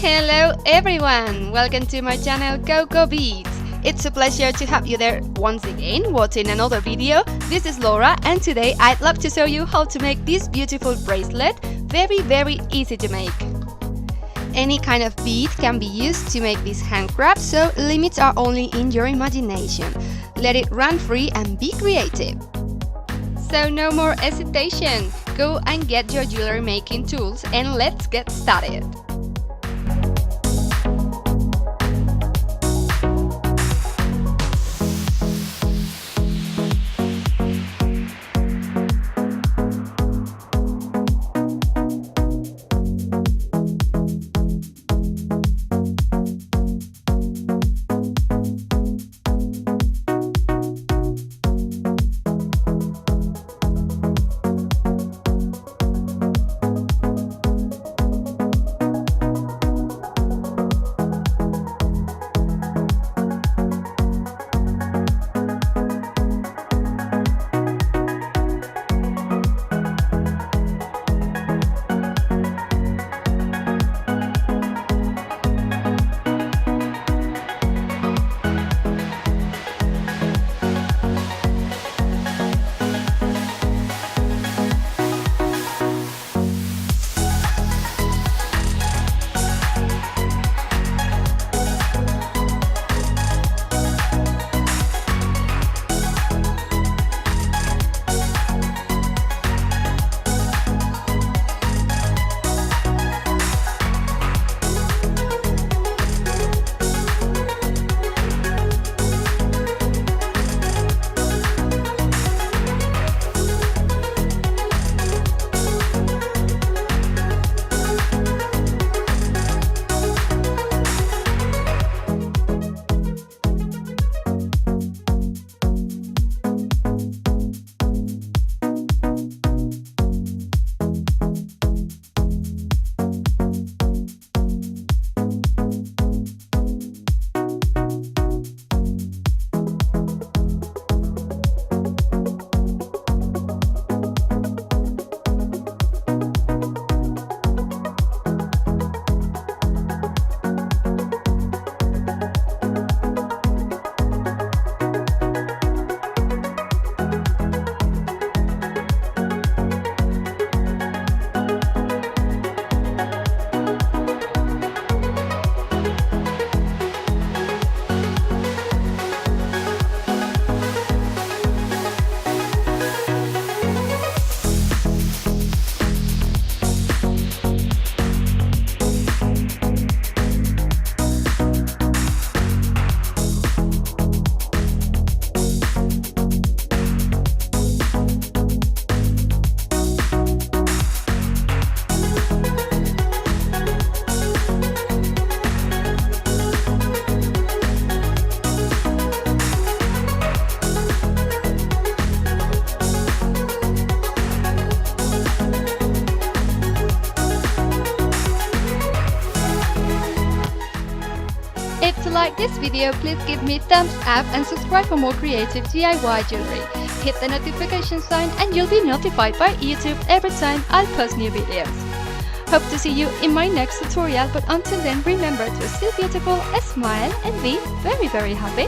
Hello everyone! Welcome to my channel Coco Beats. It's a pleasure to have you there once again watching another video. This is Laura and today I'd love to show you how to make this beautiful bracelet. Very easy to make. Any kind of bead can be used to make this handcraft, so limits are only in your imagination. Let it run free and be creative. So no more hesitation. Go and get your jewelry making tools and let's get started. If you like this video, please give me a thumbs up and subscribe for more creative DIY jewelry. Hit the notification sign and you'll be notified by YouTube every time I post new videos. Hope to see you in my next tutorial, but until then remember to stay beautiful, smile and be very happy.